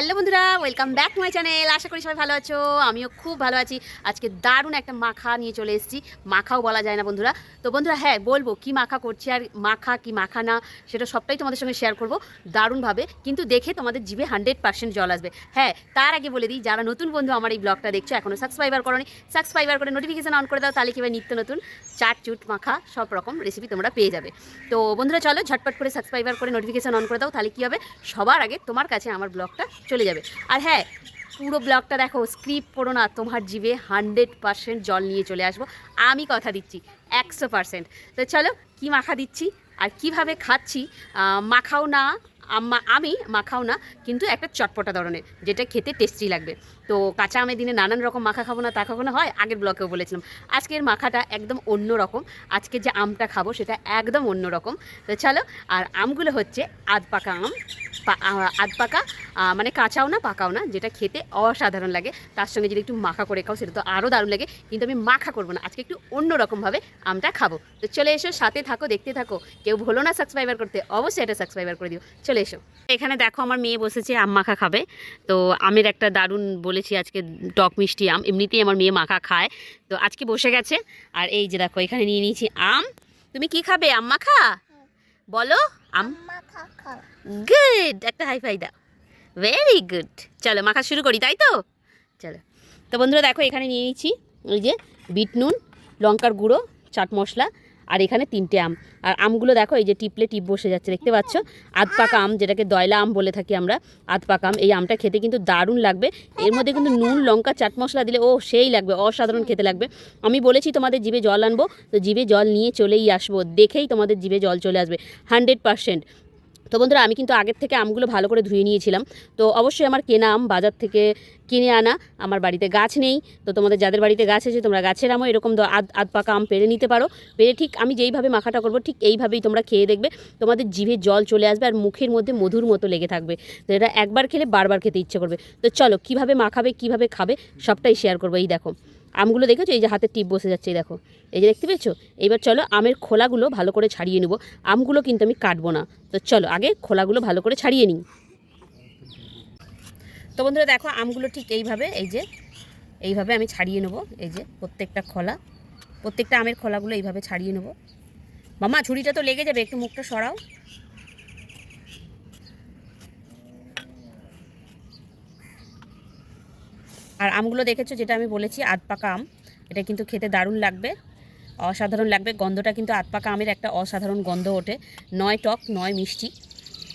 Hello বন্ধুরা, welcome back to my channel. আশা করি সবাই ভালো আছো, আমিও খুব ভালো আছি। আজকে দারুণ একটা মাখা নিয়ে চলে এসেছি। মাখাও বলা যায় না বন্ধুরা। তো বন্ধুরা হ্যাঁ বলবো কি মাখা করছি আর মাখা কি মাখা না সেটা সবটাই তোমাদের সঙ্গে শেয়ার করবো দারুণভাবে, কিন্তু দেখে তোমাদের জিভে 100% জল আসবে। হ্যাঁ, তার আগে বলে দিই, যারা নতুন বন্ধু আমার এই ব্লগটা দেখছো এখনও সাবস্ক্রাইবার করোনি, সাবস্ক্রাইবার করে নোটিফিকেশন অন করে দাও, তাহলে কিভাবে নিত্য নতুন চাট চুট মাখা সব রকম রেসিপি তোমরা পেয়ে যাবে। তো বন্ধুরা চলো ঝটপট করে সাবস্ক্রাইবার করে নোটিফিকেশন অন করে দাও, তাহলে কী হবে সবার আগে তোমার কাছে আমার ব্লগটা চলে যাবে। আর হ্যাঁ, পুরো ব্লগটা দেখো, স্ক্রিপ্ট করো না, তোমার জিভে 100% জল নিয়ে চলে আসবো, আমি কথা দিচ্ছি 100%। তো চলো কি মাখা দিচ্ছি আর কিভাবে খাচ্ছি, মাখাও না, আমি মাখাও না, কিন্তু একটা চটপটা ধরনের, যেটা খেতে টেস্টি লাগবে। তো কাঁচা আমের দিনে নানান রকম মাখা খাবো না তা কখনো হয়, আগের ব্লকেও বলেছিলাম। আজকের মাখাটা একদম অন্য রকম, আজকে যে আমটা খাবো সেটা একদম অন্য রকম। তো চলো, আর আমগুলো হচ্ছে আধ পাকা আম, আধ পাকা, মানে কাঁচাও না পাকাও না, যেটা খেতে অসাধারণ লাগে। তার সঙ্গে যদি একটু মাখা করে খাও সেটা তো আরও দারুণ লাগে, কিন্তু আমি মাখা করবো না, আজকে একটু অন্য রকমভাবে আমটা খাবো। তো চলে এসো, সাথে থাকো, দেখতে থাকো। কেউ ভুলো না সাবস্ক্রাইবার করতে, অবশ্যই এটা সাবস্ক্রাইবার করে দিও। চলে এসো। এখানে দেখো আমার মেয়ে বসেছে আম মাখা খাবে। তো আমের একটা দারুণ বলেছি আজকে, টক মিষ্টি আম, এমনিতেই আমার মেয়ে মাখা খায়, তো আজকে বসে গেছে। আর এই যে দেখো এখানে নিয়ে নিয়েছি আম। তুমি কি খাবে? আম মাখা বলো। আম গুড, একটা হাই ফাই দাও। Very good. চলো মাখা শুরু করি, তাই তো? চলো। তো বন্ধুরা দেখো এখানে নিয়ে নিচ্ছি ওই যে বিট নুন, লঙ্কার গুঁড়ো, চাট মশলা, আর এখানে 3টে আম। আর আমগুলো দেখো এই যে টিপলে টিপ বসে যাচ্ছে, দেখতে পাচ্ছ? আধ পাকা আম, যেটাকে দয়লা আম বলে থাকি আমরা, আধ পাকা আম। এই আমটা খেতে কিন্তু দারুণ লাগবে। এর মধ্যে কিন্তু নুন, লঙ্কা, চাট মশলা দিলে ও সেই লাগবে, অসাধারণ খেতে লাগবে। আমি বলেছি তোমাদের জিভে জল আনবো, তো জিভে জল নিয়ে চলেই আসবো, দেখেই তোমাদের জিভে জল চলে আসবে 100%। তো বন্ধুরা আমি কিন্তু আগের থেকে আমগুলো ভালো করে ধুয়ে নিয়েছিলাম। তো অবশ্যই আমার কেনা আম, বাজার থেকে কিনে আনা, আমার বাড়িতে গাছ নেই। তো তোমাদের যাদের বাড়িতে গাছ আছে তোমরা গাছের আমও এরকম আধ পাকা আম পেড়ে নিতে পারো। পেড়ে ঠিক আমি যেইভাবে মাখাটা করবো ঠিক এইভাবেই তোমরা খেয়ে দেখবে, তোমাদের জিভে জল চলে আসবে আর মুখের মধ্যে মধুর মতো লেগে থাকবে। তো এটা একবার খেলে বারবার খেতে ইচ্ছে করবে। তো চলো কীভাবে মাখাবে, কীভাবে খাবে সবটাই শেয়ার করবো। এই দেখো আমগুলো দেখেছো, এই যে হাতে টিপ বসে যাচ্ছে, এই দেখো, এই যে দেখতে পেয়েছো। এইবার চলো আমের খোলাগুলো ভালো করে ছাড়িয়ে নেবো। আমগুলো কিন্তু আমি কাটবো না। তো চলো আগে খোলাগুলো ভালো করে ছাড়িয়ে নিই। তো বন্ধুরা দেখো আমগুলো ঠিক এইভাবে, এই যে এইভাবে আমি ছাড়িয়ে নেবো। এই যে প্রত্যেকটা খোলা, প্রত্যেকটা আমের খোলাগুলো এইভাবে ছাড়িয়ে নেবো। মামা ছুরিটা তো লেগে যাবে, একটু মুখটা সরাও। আর আমগুলো দেখেছো, যেটা আমি বলেছি আধ পাকা আম, এটা কিন্তু খেতে দারুণ লাগবে, অসাধারণ লাগবে। গন্ধটা কিন্তু আধ পাকা আমের একটা অসাধারণ গন্ধ ওঠে, নয় টক নয় মিষ্টি,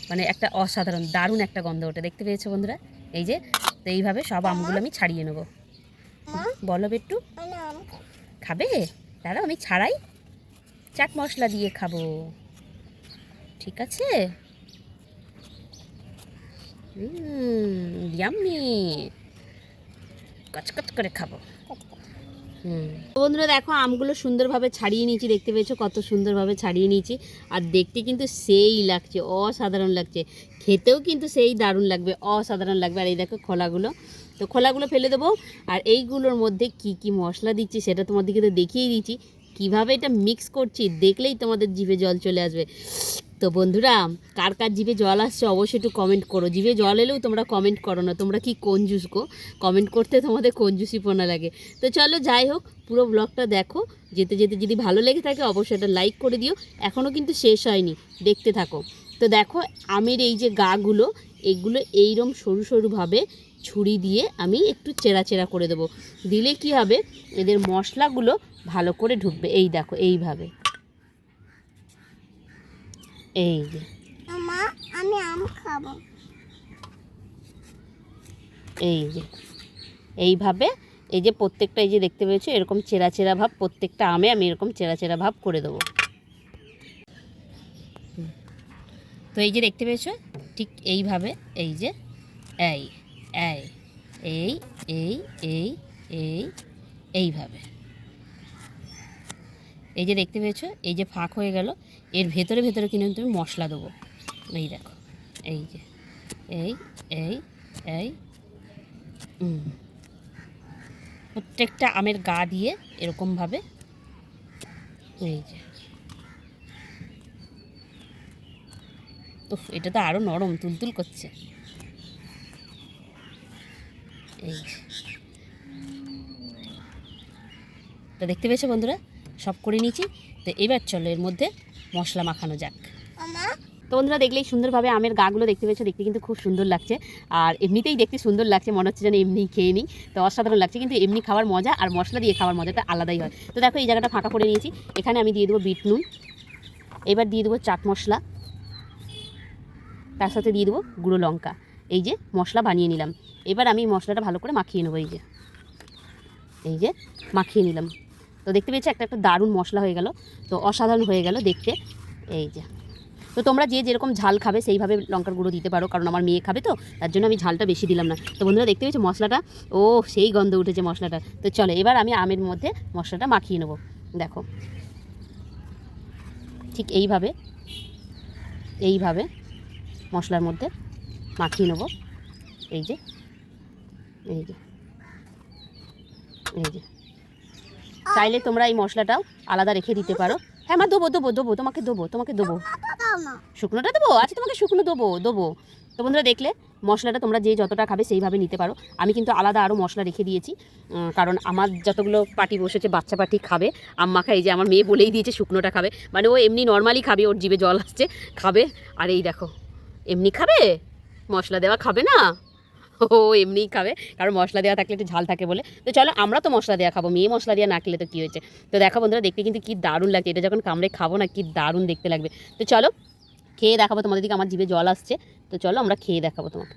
মানে একটা অসাধারণ দারুণ একটা গন্ধ ওঠে, দেখতে পেয়েছো বন্ধুরা? এই যে, তো এইভাবে সব আমগুলো আমি ছাড়িয়ে নেবো। বলো বেট্টু, খাবে? দাঁড়াও আমি ছাড়াই, চাট মশলা দিয়ে খাবো, ঠিক আছে? ইয়াম্মি, কচকচ করে খাবো। বন্ধুরা দেখো আমগুলো সুন্দরভাবে ছাড়িয়ে নিয়েছি, দেখতে পেয়েছো কত সুন্দরভাবে ছাড়িয়ে নিয়েছি। আর দেখতে কিন্তু সেই লাগছে, অসাধারণ লাগছে, খেতেও কিন্তু সেই দারুণ লাগবে, অসাধারণ লাগবে। আর এই দেখো খোলাগুলো, তো খোলাগুলো ফেলে দেবো। আর এইগুলোর মধ্যে কি কি মশলা দিচ্ছি সেটা তোমাদেরকে তো দেখিয়ে দিয়েছি, কিভাবে এটা মিক্স করছি দেখলেই তোমাদের জিভে জল চলে আসবে। তো বন্ধুরা কার কার জিভে জল আসছে অবশ্যই একটু কমেন্ট করো। জিভে জল এলেও তোমরা কমেন্ট করো না, তোমরা কি কঞ্জুস গো, কমেন্ট করতে তোমাদের কঞ্জুসিপনা লাগে। তো চলো যাই হোক, পুরো ব্লগটা দেখো, যেতে যেতে যদি ভালো লেগে থাকে অবশ্যই এটা লাইক করে দিও। এখনও কিন্তু শেষ হয়নি, দেখতে থাকো। তো দেখো আমের এই যে গাগুলো, এগুলো এইরকম সরু সরুভাবে ছুরি দিয়ে আমি একটু চেরা চেরা করে দেবো। দিলে কি হবে, এদের মশলাগুলো ভালো করে ঢুকবে। এই দেখো এইভাবে, এই যে আমি আম খাবো, এই যে এইভাবে, এই যে প্রত্যেকটা, এই যে দেখতে পেয়েছো এরকম চেরা চেরা ভাব, প্রত্যেকটা আমে আমি এরকম চেরা চেরা ভাব করে দেবো। তো এই যে দেখতে পেয়েছো ঠিক এইভাবে, এই যে এই এই এই এই এই এই এইভাবে, এই যে দেখতে পেয়েছো এই যে ফাঁক হয়ে গেল, এর ভেতরে ভেতরে কিন্তু তুমি মশলা দেবো। এই দেখো, এই যে এই এই এই প্রত্যেকটা আমের গা দিয়ে এরকমভাবে, এই যে তো এটা তো আরও নরম তুলতুল করছে। এই তো দেখতে পেয়েছো বন্ধুরা, সব করে নিয়েছি। তো এবার চলো এর মধ্যে মশলা মাখানো যাক। তো বন্ধুরা দেখলেই সুন্দরভাবে আমের গাগুলো দেখতে পেয়েছো, দেখতে কিন্তু খুব সুন্দর লাগছে। আর এমনিতেই দেখতে সুন্দর লাগছে, মনে হচ্ছে যেন এমনি খেয়ে নিই। তো অসাধারণ লাগছে, কিন্তু এমনি খাওয়ার মজা আর মশলা দিয়ে খাওয়ার মজাটা আলাদাই হয়। তো দেখো এই জায়গাটা ফাঁকা করে নিয়েছি। এখানে আমি দিয়ে দেবো বিট নুন, এবার দিয়ে দেবো চাট মশলা, তার সাথে দিয়ে দেবো গুঁড়ো লঙ্কা। এই যে মশলা বানিয়ে নিলাম। এবার আমি মশলাটা ভালো করে মাখিয়ে নেবো। এই যে মাখিয়ে নিলাম। তো দেখতে পেয়েছি একটা একটা দারুণ মশলা হয়ে গেল, তো অসাধারণ হয়ে গেল দেখতে। এই যে, তো তোমরা যে যেরকম ঝাল খাবে সেইভাবে লঙ্কার গুঁড়ো দিতে পারো, কারণ আমার মেয়ে খাবে তো তার জন্য আমি ঝালটা বেশি দিলাম না। তো বন্ধুরা দেখতে পেয়েছো মশলাটা, ও সেই গন্ধ উঠেছে মশলাটা। তো চলো এবার আমি আমের মধ্যে মশলাটা মাখিয়ে নেবো। দেখো ঠিক এইভাবে মশলার মধ্যে মাখিয়ে নেবো। এই যে এই যে এই যে, চাইলে তোমরা এই মশলাটাও আলাদা রেখে দিতে পারো। হ্যাঁ মা, দেবো তোমাকে দেবো শুকনোটা দেবো। আচ্ছা তোমাকে শুকনো দেবো। তো বন্ধুরা দেখলে মশলাটা তোমরা যে যতটা খাবে সেইভাবে নিতে পারো। আমি কিন্তু আলাদা আরও মশলা রেখে দিয়েছি, কারণ আমার যতগুলো পার্টি বসেছে বাচ্চা পার্টি খাবে আম মাখা। এই যে আমার মেয়ে বলেই দিয়েছে শুকনোটা খাবে, মানে ও এমনি নর্মালি খাবে, ওর জিভে জল আসছে, খাবে। আর এই দেখো এমনি খাবে, মশলা দেওয়া খাবে না, ও এমনিই খাবে, কারণ মশলা দেওয়া থাকলে একটু ঝাল থাকে বলে। তো চলো আমরা তো মশলা দেওয়া খাবো, মেয়ে মশলা দেওয়া না খেলে তো কী হয়েছে। তো দেখো বন্ধুরা দেখতে কিন্তু কি দারুণ লাগছে, এটা যখন কামড়ে খাবো না কি দারুণ দেখতে লাগবে। তো চলো খেয়ে দেখাবো তোমাদের দিকে, আমার জিভে জল আসছে। তো চলো আমরা খেয়ে দেখাবো তোমাকে।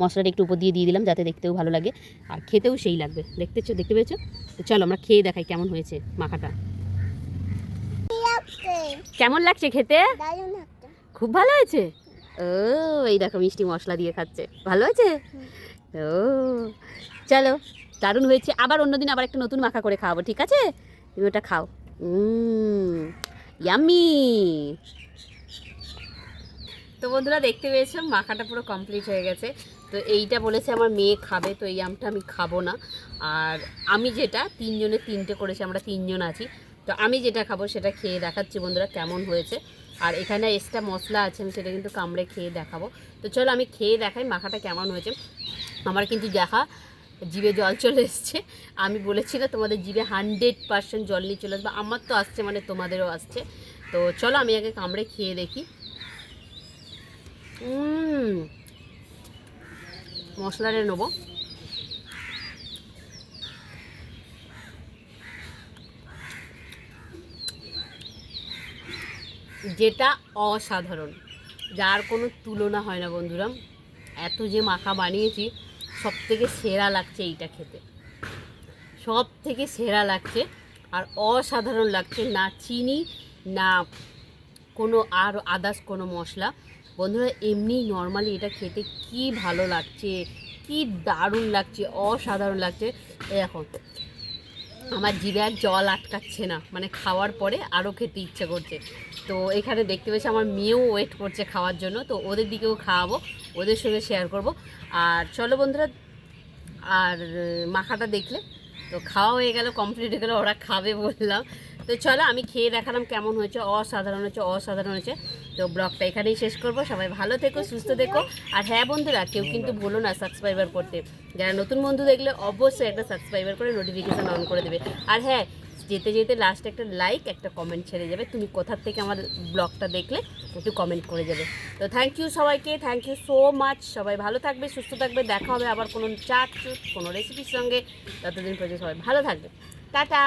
মশলাটা একটু উপর দিয়ে দিলাম যাতে দেখতেও ভালো লাগে আর খেতেও সেই লাগবে। দেখতে পেয়েছো? তো চলো আমরা খেয়ে দেখাই কেমন হয়েছে মাখাটা। কেমন লাগছে খেতে? খুব ভালো হয়েছে। ও এই দেখো মিষ্টি মশলা দিয়ে খাচ্ছে, ভালো হয়েছে। ও চলো দারুণ হয়েছে। আবার অন্যদিন আবার একটা নতুন মাখা করে খাওয়াবো, ঠিক আছে? তুমি ওটা খাও। ইয়াম্মি। তো বন্ধুরা দেখতে পেয়েছো মাখাটা পুরো কমপ্লিট হয়ে গেছে। তো এইটা বলেছে আমার মেয়ে খাবে, তো এই আমটা আমি খাবো না। আর আমি যেটা 3 জনের 3টে করেছি, আমরা 3 জন আছি, তো আমি যেটা খাবো সেটা খেয়ে দেখাচ্ছি বন্ধুরা কেমন হয়েছে। আর এখানে এক্সট্রা মশলা আছে, আমি সেটা কিন্তু কামড়ে খেয়ে দেখাবো। তো চলো আমি খেয়ে দেখাই মাখাটা কেমন হয়েছে। আমার কিন্তু দেখা জিভে জল চলে এসছে। আমি বলেছি না তোমাদের জিভে 100% জল নিয়ে চলে আসবে, আমার তো আসছে মানে তোমাদেরও আসছে। তো চলো আমি আগে কামড়ে খেয়ে দেখি। মশলাটা নেবো। যেটা অসাধারণ, যার কোনো তুলনা হয় না বন্ধুরা। এত যে মাখা বানিয়েছি সব থেকে সেরা লাগছে এইটা খেতে, সব থেকে সেরা লাগছে আর অসাধারণ লাগছে। না চিনি না কোনো আর আদার্স কোনো মশলা। বন্ধুরা এমনি নর্মালি এটা খেতে কি ভালো লাগছে, কি দারুণ লাগছে, অসাধারণ লাগছে। এখন আমার জিভে আর জল আটকাচ্ছে না, মানে খাওয়ার পরে আরও খেতে ইচ্ছে করছে। তো এখানে দেখতে পেয়েছি আমার মেয়েও ওয়েট করছে খাওয়ার জন্য, তো ওদের দিকেও খাওয়াবো, ওদের সঙ্গে শেয়ার করব। আর চলো বন্ধুরা, আর মাখাটা দেখলে তো খাওয়া হয়ে গেল, কমপ্লিট হয়ে গেলো, ওরা খাবে বললাম। তো চলো আমি খেয়ে দেখালাম কেমন হয়েছে। অসাধারণ হয়েছে। তো ব্লগটা এখানেই শেষ করব। সবাই ভালো থেকো, সুস্থ থেকো। আর হ্যাঁ বন্ধুরা, কেউ কিন্তু ভুলো না সাবস্ক্রাইবার করতে। যারা নতুন বন্ধু দেখলে অবশ্যই একটা সাবস্ক্রাইবার করে নোটিফিকেশান অন করে দেবে। আর হ্যাঁ, যেতে লাস্টে একটা লাইক একটা কমেন্ট ছেড়ে যাবে, তুমি কোথার থেকে আমার ব্লগটা দেখলে একটু কমেন্ট করে যাবে। তো থ্যাংক ইউ সবাইকে, থ্যাংক ইউ সো মাচ। সবাই ভালো থাকবে, সুস্থ থাকবে, দেখা হবে আবার কোনো চাট কোনো রেসিপির সঙ্গে। ততদিন পর্যন্ত সবাই ভালো থাকবে, টাটা।